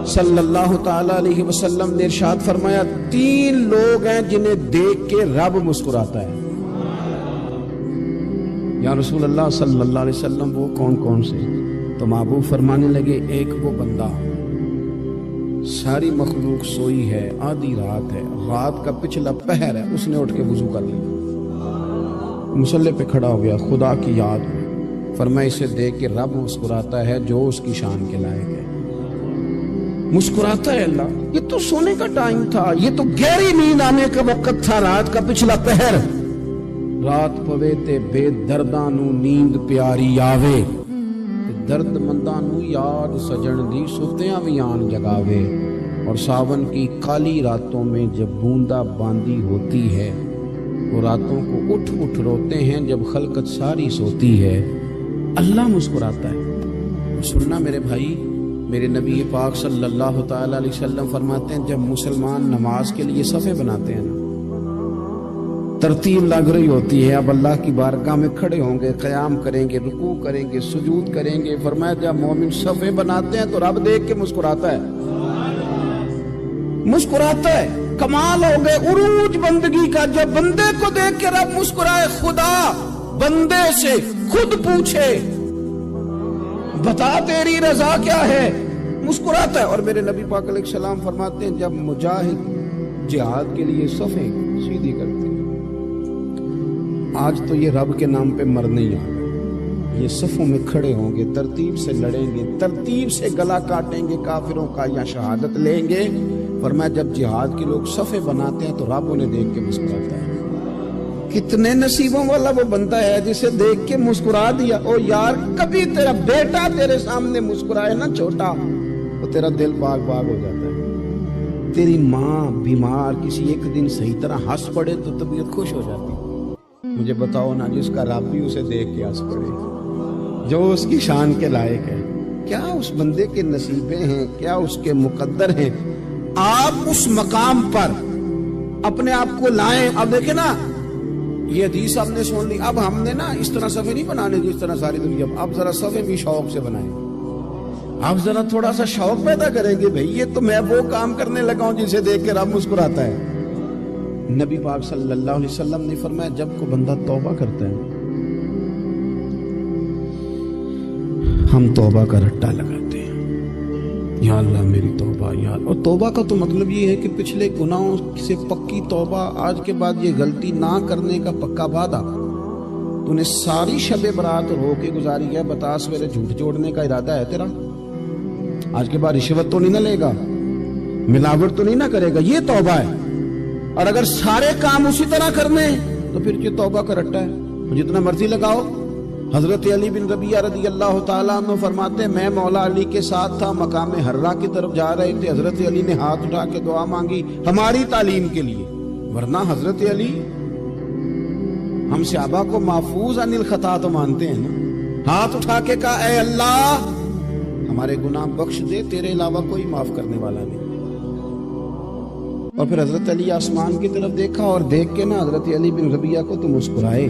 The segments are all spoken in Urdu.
صلی اللہ تعالی علیہ وسلم نے ارشاد فرمایا 3 لوگ ہیں جنہیں دیکھ کے رب مسکراتا ہے۔ یا رسول اللہ صلی اللہ علیہ وسلم وہ کون کون سے؟ تو محبوب فرمانے لگے ایک وہ بندہ ساری مخلوق سوئی ہے، آدھی رات ہے، رات کا پچھلا پہر ہے، اس نے اٹھ کے وضو کر لیا، مصلی پہ کھڑا ہو گیا خدا کی یاد میں، فرمایا اسے دیکھ کے رب مسکراتا ہے جو اس کی شان کے لائق ہے۔ مسکراتا ہے اللہ، یہ تو سونے کا ٹائم تھا، یہ تو گہری نیند آنے کا وقت تھا، رات کا پچھلا پہر، رات پوے تے بے درداں نو نیند پیاری آوے، درد منداں نو یاد سجن دی ستیاں بھی آن جگاوے، اور ساون کی کالی راتوں میں جب بوندا باندی ہوتی ہے، وہ راتوں کو اٹھ اٹھ روتے ہیں جب خلقت ساری سوتی ہے، اللہ مسکراتا ہے۔ سننا میرے بھائی، میرے نبی پاک صلی اللہ تعالی علیہ وسلم فرماتے ہیں جب مسلمان نماز کے لیے صفیں بناتے ہیں نا، ترتیب لگ رہی ہوتی ہے، اب اللہ کی بارگاہ میں کھڑے ہوں گے، قیام کریں گے، رکوع کریں گے، سجود کریں گے، فرمایا جب مومن صفیں بناتے ہیں تو رب دیکھ کے مسکراتا ہے، مسکراتا ہے۔ کمال ہو گئے عروج بندگی کا، جب بندے کو دیکھ کے رب مسکرائے، خدا بندے سے خود پوچھے بتا تیری رضا کیا ہے، مسکراتا ہے۔ اور میرے نبی پاک علیہ السلام فرماتے ہیں جب مجاہد جہاد کے لیے صفیں سیدھی کرتے ہیں، آج تو یہ رب کے نام پہ مرنے ہی آ گئے، یہ صفوں میں کھڑے ہوں گے، ترتیب سے لڑیں گے، ترتیب سے گلا کاٹیں گے کافروں کا یا شہادت لیں گے۔ فرمایا جب جہاد کے لوگ صفیں بناتے ہیں تو رب انہیں دیکھ کے مسکراتا ہے۔ کتنے نصیبوں والا وہ بندہ ہے جسے دیکھ کے مسکرا دیا۔ او یار کبھی تیرا بیٹا تیرے سامنے مسکرائے نا چھوٹا، تو تیرا دل باغ باغ ہو جاتا ہے۔ تیری ماں بیمار کسی ایک دن صحیح طرح ہنس پڑے تو طبیعت خوش ہو جاتی ہے۔ مجھے بتاؤ نا جس کا رب بھی اسے دیکھ کے ہنس پڑے، جو اس کی شان کے لائق ہے، کیا اس بندے کے نصیبیں ہیں، کیا اس کے مقدر ہیں۔ آپ اس مقام پر اپنے آپ کو لائیں۔ اب دیکھیں نا یہ حدیث آپ نے سن لی، اب ہم نے نا اس طرح صفحے نہیں بنانے جس طرح ساری دنیا، اب ذرا صفحے بھی شوق سے بنائیں، اب ذرا تھوڑا سا شوق پیدا کریں گے بھئی یہ تو میں وہ کام کرنے لگا ہوں جسے دیکھ کے رب مسکراتا ہے۔ نبی پاک صلی اللہ علیہ وسلم نے فرمایا جب کو بندہ توبہ کرتا ہے ہم توبہ کا رٹا لگاتے ہیں، یا اللہ میری توبہ یا اللہ۔ اور توبہ کا تو مطلب یہ ہے کہ پچھلے گناہوں سے پکی توبہ، آج کے بعد یہ غلطی نہ کرنے کا پکا وعدہ۔ تو نے ساری شب برات رو کے گزاری ہے، بتا سویرے جھوٹ جوڑنے کا ارادہ ہے تیرا؟ آج کے بعد رشوت تو نہیں نہ لے گا، ملاوٹ تو نہیں نہ کرے گا، یہ توبہ ہے۔ اور اگر سارے کام اسی طرح کرنے تو پھر یہ توبہ کا رٹا ہے، جتنا مرضی لگاؤ۔ حضرت علی بن ربیعہ رضی اللہ تعالیٰ عنہ فرماتے ہیں میں مولا علی کے ساتھ تھا، مقام حرہ کی طرف جا رہے تھے، حضرت علی نے ہاتھ اٹھا کے دعا مانگی ہماری تعلیم کے لیے، ورنہ حضرت علی ہم صحابہ کو محفوظ عن الخطا تو مانتے ہیں نا، ہاتھ اٹھا کے کہا اے اللہ ہمارے گناہ بخش دے، تیرے علاوہ کوئی معاف کرنے والا نہیں۔ اور پھر حضرت علی آسمان کی طرف دیکھا اور دیکھ کے نا حضرت علی بن ربیعہ کو تو مسکرائے۔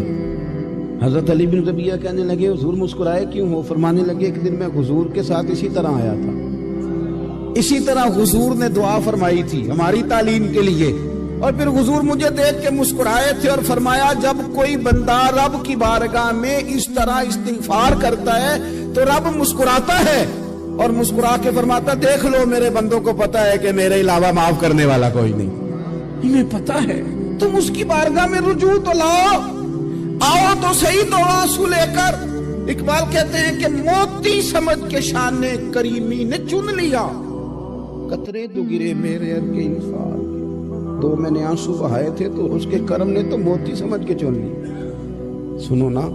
حضرت علی بن ربیعہ کہنے لگے حضور مسکرائے کیوں ہو؟ فرمانے لگے ایک دن میں حضور کے ساتھ اسی طرح آیا تھا، اسی طرح حضور نے دعا فرمائی تھی ہماری تعلیم کے لیے، اور پھر حضور مجھے دیکھ کے مسکرائے تھے اور فرمایا جب کوئی بندہ رب کی بارگاہ میں اس طرح استغفار کرتا ہے تو رب مسکراتا ہے، اور مسکرا کے فرماتا دیکھ لو میرے بندوں کو پتا ہے کہ میرے علاوہ معاف کرنے والا کوئی نہیں، انہیں پتا ہے، تم اس کی بارگاہ میں رجوع تو لاؤ، آؤ تو صحیح دو آنسو لے کر۔ اقبال کہتے ہیں کہ موتی سمجھ کے شان کریمی نے چن لیا، قطرے دو گرے میرے ار کے انفاق، دو میں نے آنسو بہائے تھے تو اس کے کرم نے تو موتی سمجھ کے چن لی۔ سنو نا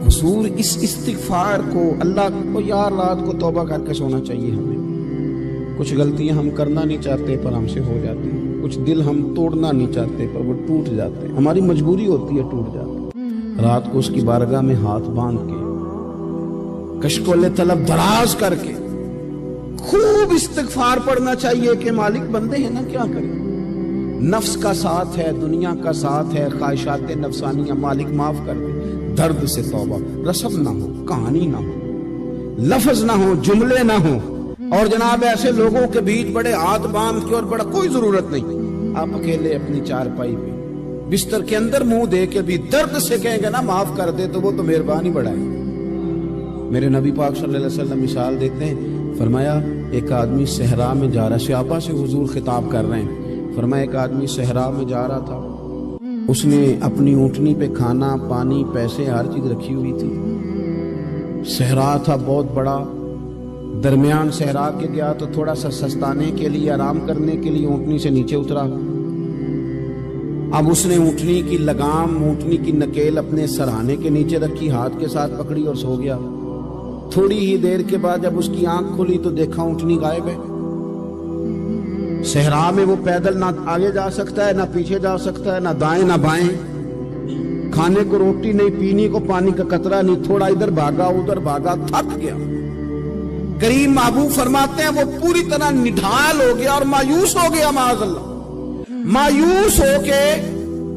حضور اس استغفار کو، اللہ کو یار رات کو توبہ کر کے سونا چاہیے ہمیں۔ کچھ غلطیاں ہم کرنا نہیں چاہتے پر ہم سے ہو جاتی ہیں، کچھ دل ہم توڑنا نہیں چاہتے پر وہ ٹوٹ جاتے ہیں، ہماری مجبوری ہوتی ہے ٹوٹ جاتے ہیں۔ رات کو اس کی بارگاہ میں ہاتھ باندھ کے کشکول طلب دراز کر کے خوب استغفار پڑھنا چاہیے کہ مالک بندے ہیں نا کیا کریں، نفس کا ساتھ ہے، دنیا کا ساتھ ہے، خواہشات نفسانیہ، مالک معاف کر دے۔ درد سے توبہ، رسم نہ ہو، کہانی نہ ہو، لفظ نہ ہو، جملے نہ ہو، اور جناب ایسے لوگوں کے بیچ بڑے ہاتھ باندھ کے اور بڑا کوئی ضرورت نہیں، آپ اکیلے اپنی چارپائی پہ بستر کے اندر منہ دے کے بھی درد سے کہیں گے نا معاف کر دے تو وہ تو مہربانی بڑھائے۔ میرے نبی پاک صلی اللہ علیہ وسلم مثال دیتے ہیں، فرمایا ایک آدمی صحرا میں جا رہا، صحابہ سے حضور خطاب کر رہے ہیں، فرمایا ایک آدمی صحرا میں جا رہا تھا، اس نے اپنی اونٹنی پہ کھانا پانی پیسے ہر چیز رکھی ہوئی تھی، صحرا تھا بہت بڑا، درمیان صحرا کے گیا تو تھوڑا سا سستانے کے لیے آرام کرنے کے لیے اونٹنی سے نیچے اترا، اب اس نے اونٹنی کی لگام اونٹنی کی نکیل اپنے سرہانے کے نیچے رکھی، ہاتھ کے ساتھ پکڑی اور سو گیا۔ تھوڑی ہی دیر کے بعد جب اس کی آنکھ کھلی تو دیکھا اونٹنی غائب ہے۔ صحرا میں وہ پیدل نہ آگے جا سکتا ہے نہ پیچھے جا سکتا ہے، نہ دائیں نہ بائیں، کھانے کو روٹی نہیں، پینے کو پانی کا قطرہ نہیں، تھوڑا ادھر بھاگا ادھر بھاگا، تھک گیا۔ کریم محبوب فرماتے ہیں وہ پوری طرح نڈھال ہو گیا اور مایوس ہو گیا، معاذ اللہ، مایوس ہو کے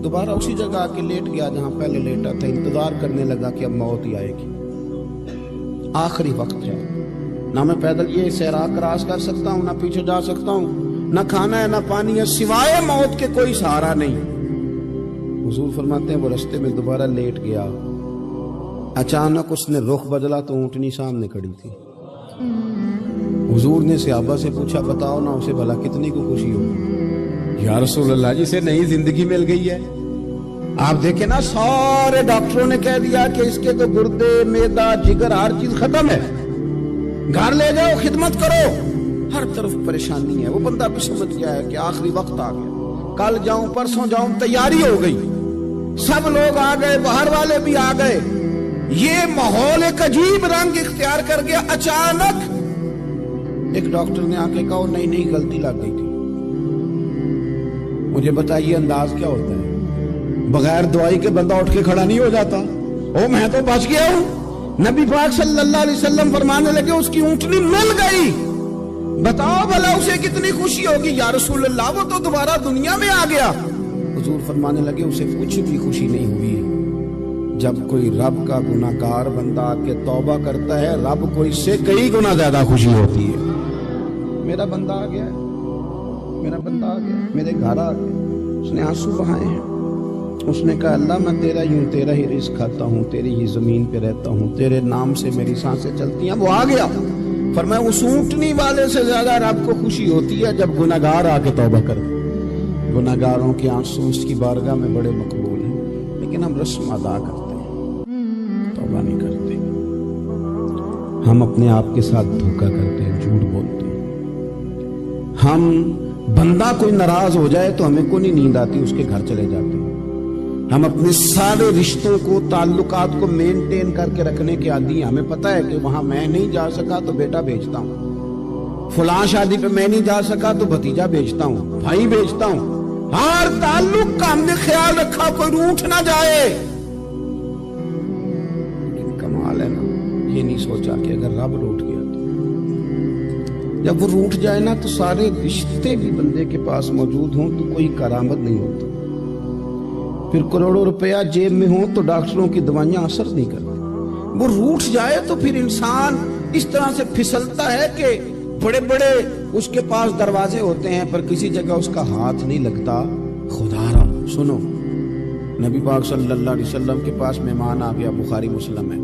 دوبارہ اسی جگہ آ کے لیٹ گیا جہاں پہلے لیٹا تھا، انتظار کرنے لگا کہ اب موت ہی آئے گی، آخری وقت ہے، نہ میں پیدل یہ صحرا کراس کر سکتا ہوں، نہ پیچھے جا سکتا ہوں، نہ کھانا ہے نہ پانی ہے، سوائے موت کے کوئی سہارا نہیں۔ حضور فرماتے ہیں وہ رستے میں دوبارہ لیٹ گیا، اچانک اس نے رخ بدلا تو اونٹنی سامنے کھڑی تھی۔ حضور نے صحابہ سے پوچھا بتاؤ نا اسے بھلا کتنی کو خوشی ہو؟ یا رسول اللہ جسے نئی زندگی مل گئی ہے۔ آپ دیکھیں نا سارے ڈاکٹروں نے کہہ دیا کہ اس کے تو گردے معدہ جگر ہر چیز ختم ہے، گھر لے جاؤ خدمت کرو، ہر طرف پریشانی ہے، وہ بندہ بھی سمجھ گیا ہے کہ آخری وقت آ گیا، کل جاؤں پرسوں جاؤں، تیاری ہو گئی، سب لوگ آ گئے، باہر والے بھی آ گئے، یہ ماحول ایک عجیب رنگ اختیار کر گیا۔ اچانک ایک ڈاکٹر نے آ کے کہا نہیں نہیں غلطی لگ گئی تھی۔ مجھے بتائیے انداز کیا ہوتا ہے؟ بغیر دوائی کے بندہ اٹھ کے کھڑا نہیں ہو جاتا، او میں تو بچ گیا ہوں۔ نبی پاک صلی اللہ علیہ وسلم فرمانے لگے اس کی اونٹنی مل گئی، بتاؤ بھلا اسے کتنی خوشی ہوگی؟ یا رسول اللہ وہ تو دوبارہ دنیا میں آ گیا۔ حضور فرمانے لگے اسے کچھ بھی خوشی نہیں ہوئی۔ جب کوئی رب کا گناہگار بندہ آ کے توبہ کرتا ہے، رب کو اس سے کئی گنا زیادہ خوشی ہوتی ہے۔ میرا بندہ آ گیا، میرا بندہ آ گیا، میرے گھر آ گیا، اس نے آنسو بہائے ہیں، اس نے کہا اللہ میں تیرا ہی ہوں، تیرا ہی رزق کھاتا ہوں، تیری ہی زمین پہ رہتا ہوں، تیرے نام سے میری سانسیں چلتی ہیں۔ وہ آ گیا۔ فرمایا اس اونٹنی والے سے زیادہ رب کو خوشی ہوتی ہے جب گناہگار آ کے توبہ کرتے۔ گناہگاروں کے آنسو اس کی بارگاہ میں بڑے مقبول ہیں، لیکن ہم رسم ادا کرتے ہیں، توبہ نہیں کرتے، ہم اپنے آپ کے ساتھ دھوکہ کرتے ہیں، جھوٹ بولتے ہیں۔ ہم بندہ کوئی ناراض ہو جائے تو ہمیں کو نہیں نیند آتی، اس کے گھر چلے جاتے ہیں۔ ہم اپنے سارے رشتوں کو تعلقات کو مینٹین کر کے رکھنے کے عادی ہیں، ہمیں پتہ ہے کہ وہاں میں نہیں جا سکا تو بیٹا بھیجتا ہوں، فلاں شادی پہ میں نہیں جا سکا تو بھتیجا بھیجتا ہوں، بھائی بھیجتا ہوں، ہر تعلق کا ہم نے خیال رکھا کوئی روٹھ نہ جائے۔ لیکن کمال ہے نا، یہ نہیں سوچا کہ اگر رب روٹھ گیا تو جب وہ روٹھ جائے نا تو سارے رشتے بھی بندے کے پاس موجود ہوں تو کوئی کرامت نہیں ہوتی، پھر کروڑوں روپیہ جیب میں ہوں تو ڈاکٹروں کی دوائیاں اثر نہیں کرتی۔ وہ روٹھ جائے تو پھر انسان اس طرح سے پھسلتا ہے کہ بڑے بڑے اس کے پاس دروازے ہوتے ہیں پر کسی جگہ اس کا ہاتھ نہیں لگتا۔ خدا را سنو، نبی پاک صلی اللہ علیہ وسلم کے پاس مہمان آ گیا، بخاری مسلم ہے،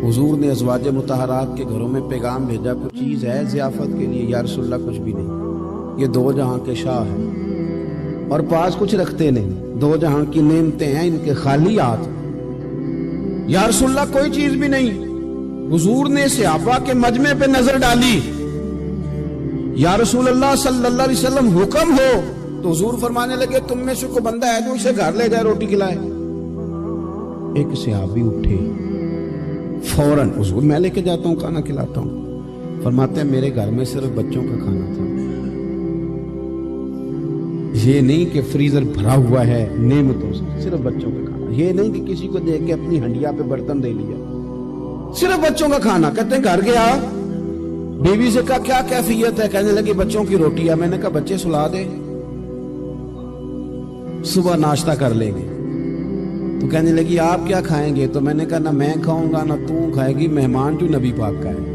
حضور نے ازواج مطہرات کے گھروں میں پیغام بھیجا کچھ چیز ہے ضیافت کے لیے؟ یا رسول اللہ کچھ بھی نہیں، یہ دو جہاں کے شاہ ہیں اور پاس کچھ رکھتے نہیں، دو جہاں کی نعمتیں ہیں ان کے خالی ہاتھ۔ یا رسول اللہ کوئی چیز بھی نہیں۔ حضور نے صحابہ کے مجمع پہ نظر ڈالی، یا رسول اللہ صلی اللہ علیہ وسلم حکم ہو، تو حضور فرمانے لگے تم میں سے کوئی بندہ ہے جو اسے گھر لے جائے روٹی کھلائے؟ ایک صحابی اٹھے فوراً، حضور میں لے کے جاتا ہوں کھانا کھلاتا ہوں۔ فرماتے ہیں میرے گھر میں صرف بچوں کا کھانا تھا، یہ نہیں کہ فریزر بھرا ہوا ہے نعمتوں سے، صرف بچوں کا کھانا، یہ نہیں کہ کسی کو دیکھ کے اپنی ہنڈیا پہ برتن دے لیا، صرف بچوں کا کھانا۔ کہتے ہیں گھر گیا، بیوی سے کہا کیا کیفیت ہے؟ کہنے لگی بچوں کی روٹی ہے۔ میں نے کہا بچے سلا دے، صبح ناشتہ کر لیں گے۔ تو کہنے لگی آپ کیا کھائیں گے؟ تو میں نے کہا نہ میں کھاؤں گا نہ تو کھائے گی، مہمان جو نبی پاک کا ہے۔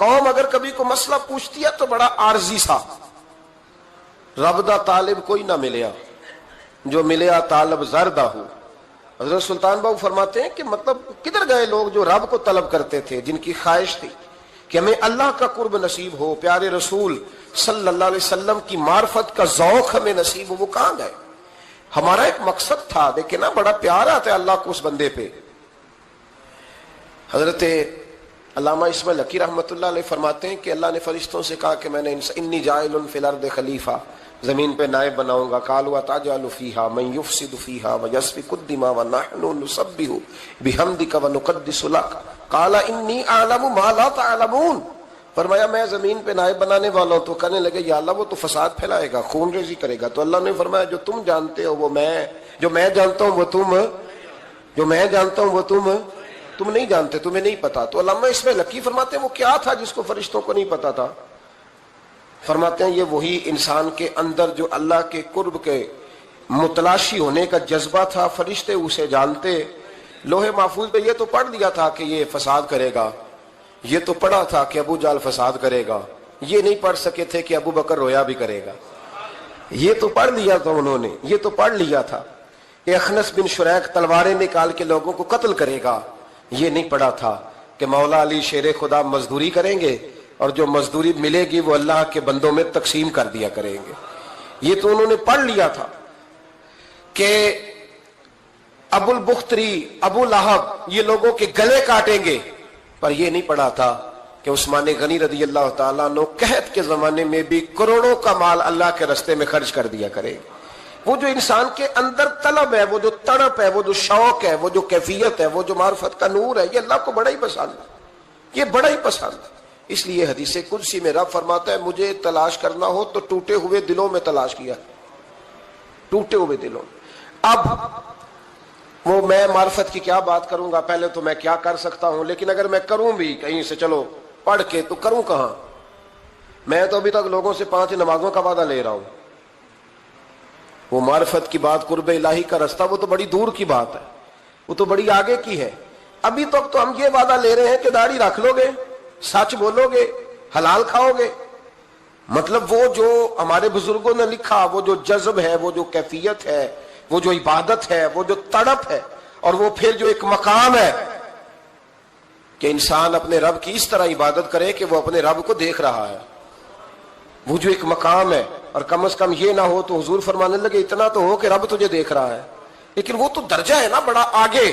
قوم اگر کبھی کو مسئلہ پوچھتی ہے تو بڑا عارضی سا، رب دا طالب کوئی نہ ملیا، جو ملیا طالب زردہ ہو۔ حضرت سلطان باؤ فرماتے ہیں کہ مطلب کدھر گئے لوگ جو رب کو طلب کرتے تھے، جن کی خواہش تھی کہ ہمیں اللہ کا قرب نصیب ہو، پیارے رسول صلی اللہ علیہ وسلم کی معرفت کا ذوق ہمیں نصیب ہو، وہ کہاں گئے؟ ہمارا ایک مقصد تھا، دیکھیں نا بڑا پیار آتا ہے اللہ کو اس بندے پہ۔ حضرت علامہ اسماعیل حقی رحمۃ اللہ علیہ فرماتے ہیں کہ اللہ نے فرشتوں سے کہا کہ میں نے انی جاعل فی الارض خلیفہ، زمین پہ نائب بناؤں گا۔ قالوا تجعل فیہا من یفسد فیہا ویسفک الدماء ونحن نسبح بحمدک ونقدس لک قال انی اعلم ما لا تعلمون۔ فرمایا میں زمین پہ نائب بنانے والا ہوں، تو کہنے لگے یا اللہ وہ تو فساد پھیلائے گا، خون ریزی کرے گا۔ تو اللہ نے فرمایا جو تم جانتے ہو وہ میں، جو میں جانتا ہوں وہ تم، جو میں جانتا ہوں وہ تم نہیں جانتے، تمہیں نہیں پتا۔ تو علامہ اسماعیل حقی فرماتے ہیں وہ کیا تھا جس کو فرشتوں کو نہیں پتا تھا؟ فرماتے ہیں یہ وہی انسان کے اندر جو اللہ کے قرب کے متلاشی ہونے کا جذبہ تھا، فرشتے اسے جانتے۔ لوہے محفوظ پہ یہ تو پڑھ لیا تھا کہ یہ فساد کرے گا، یہ تو پڑھا تھا کہ ابو جال فساد کرے گا، یہ نہیں پڑھ سکے تھے کہ ابو بکر رویا بھی کرے گا۔ یہ تو پڑھ لیا تھا انہوں نے، یہ تو پڑھ لیا تھا کہ اخنس بن شریک تلواریں نکال کے لوگوں کو قتل کرے گا، یہ نہیں پڑھا تھا کہ مولا علی شیر خدا مزدوری کریں گے اور جو مزدوری ملے گی وہ اللہ کے بندوں میں تقسیم کر دیا کریں گے۔ یہ تو انہوں نے پڑھ لیا تھا کہ ابو البختری، ابو لہب یہ لوگوں کے گلے کاٹیں گے، پر یہ نہیں پڑھا تھا کہ عثمان غنی رضی اللہ تعالیٰ عنہ قحط کے زمانے میں بھی کروڑوں کا مال اللہ کے راستے میں خرچ کر دیا کرے گا۔ وہ جو انسان کے اندر طلب ہے، وہ جو تڑپ ہے، وہ جو شوق ہے، وہ جو کیفیت ہے، وہ جو معرفت کا نور ہے، یہ اللہ کو بڑا ہی پسند ہے، یہ بڑا ہی پسند ہے۔ اس لیے حدیث قدسی میں رب فرماتا ہے مجھے تلاش کرنا ہو تو ٹوٹے ہوئے دلوں میں تلاش کیا، ٹوٹے ہوئے دلوں میں۔ اب وہ میں معرفت کی کیا بات کروں گا، پہلے تو میں کیا کر سکتا ہوں، لیکن اگر میں کروں بھی کہیں سے چلو پڑھ کے تو کروں کہاں؟ میں تو ابھی تک لوگوں سے 5 نمازوں کا وعدہ لے رہا ہوں۔ وہ معرفت کی بات، قرب الہی کا راستہ، وہ تو بڑی دور کی بات ہے، وہ تو بڑی آگے کی ہے۔ ابھی تک تو ہم یہ وعدہ لے رہے ہیں کہ داڑھی رکھ لو گے، سچ بولو گے، حلال کھاؤ گے۔ مطلب وہ جو ہمارے بزرگوں نے لکھا، وہ جو جذب ہے، وہ جو کیفیت ہے، وہ جو عبادت ہے، وہ جو تڑپ ہے، اور وہ پھر جو ایک مقام ہے کہ انسان اپنے رب کی اس طرح عبادت کرے کہ وہ اپنے رب کو دیکھ رہا ہے، وہ جو ایک مقام ہے۔ اور کم از کم یہ نہ ہو تو حضور فرمانے لگے اتنا تو ہو کہ رب تجھے دیکھ رہا ہے، لیکن وہ تو درجہ ہے نا بڑا آگے،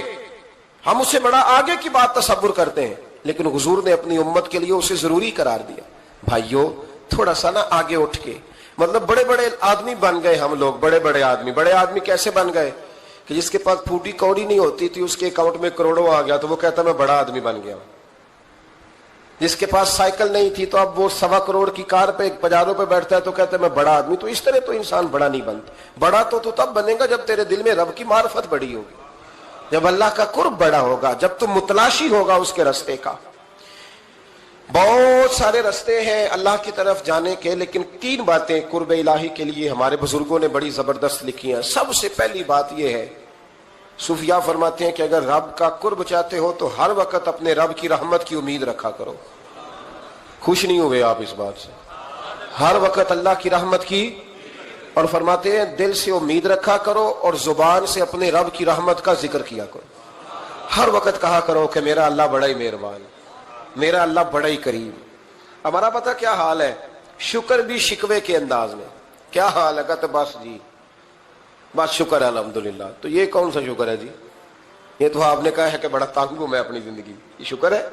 ہم اسے بڑا آگے کی بات تصور کرتے ہیں، لیکن حضور نے اپنی امت کے لیے اسے ضروری قرار دیا۔ بھائیو تھوڑا سا نا آگے اٹھ کے، مطلب بڑے بڑے آدمی بن گئے ہم لوگ، بڑے بڑے آدمی کیسے بن گئے کہ جس کے پاس پھوٹی کوڑی نہیں ہوتی تھی اس کے اکاؤنٹ میں کروڑوں آ گیا تو وہ کہتا میں بڑا آدمی بن گیا۔ جس کے پاس سائیکل نہیں تھی تو اب وہ 1.25 کروڑ کی کار پہ پجاروں پہ بیٹھتا ہے تو کہتا ہے میں بڑا آدمی۔ تو اس طرح تو انسان بڑا نہیں بنتا، بڑا تو تب بنے گا جب تیرے دل میں رب کی معرفت بڑی ہوگی، جب اللہ کا قرب بڑا ہوگا، جب تم متلاشی ہوگا اس کے راستے کا۔ بہت سارے راستے ہیں اللہ کی طرف جانے کے، لیکن 3 باتیں قرب الہی کے لیے ہمارے بزرگوں نے بڑی زبردست لکھی ہیں۔ سب سے پہلی بات یہ ہے، صوفیاء فرماتے ہیں کہ اگر رب کا قرب چاہتے ہو تو ہر وقت اپنے رب کی رحمت کی امید رکھا کرو۔ خوش نہیں ہوئے آپ اس بات سے؟ ہر وقت اللہ کی رحمت کی، اور فرماتے ہیں دل سے امید رکھا کرو اور زبان سے اپنے رب کی رحمت کا ذکر کیا کرو۔ ہر وقت کہا کرو کہ میرا اللہ بڑا ہی مہربان، میرا اللہ بڑا ہی کریم۔ ہمارا پتہ کیا حال ہے؟ شکر بھی شکوے کے انداز میں۔ کیا حال ہے؟ کہتے بس جی بس شکر ہے الحمدللہ۔ تو یہ کون سا شکر ہے جی؟ یہ تو آپ نے کہا ہے کہ بڑا تنگ ہوں میں اپنی زندگی، یہ شکر ہے؟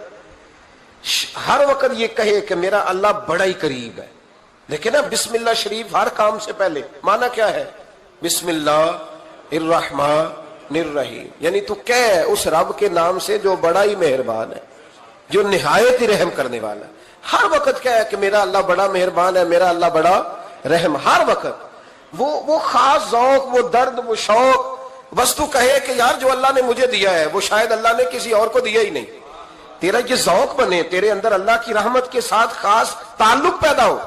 ہر وقت یہ کہے کہ میرا اللہ بڑا ہی قریب ہے۔ دیکھیں نا بسم اللہ شریف ہر کام سے پہلے معنی کیا ہے؟ بسم اللہ الرحمن الرحیم، یعنی تو کہہ اس رب کے نام سے جو بڑا ہی مہربان ہے، جو نہایت ہی رحم کرنے والا ہے۔ ہر وقت کہہ کہ میرا اللہ بڑا مہربان ہے، میرا اللہ بڑا رحم۔ ہر وقت وہ خاص ذوق، وہ درد، وہ شوق، بس تو کہے کہ یار جو اللہ نے مجھے دیا ہے وہ شاید اللہ نے کسی اور کو دیا ہی نہیں۔ تیرا یہ ذوق بنے، تیرے اندر اللہ کی رحمت کے ساتھ خاص تعلق پیدا ہو۔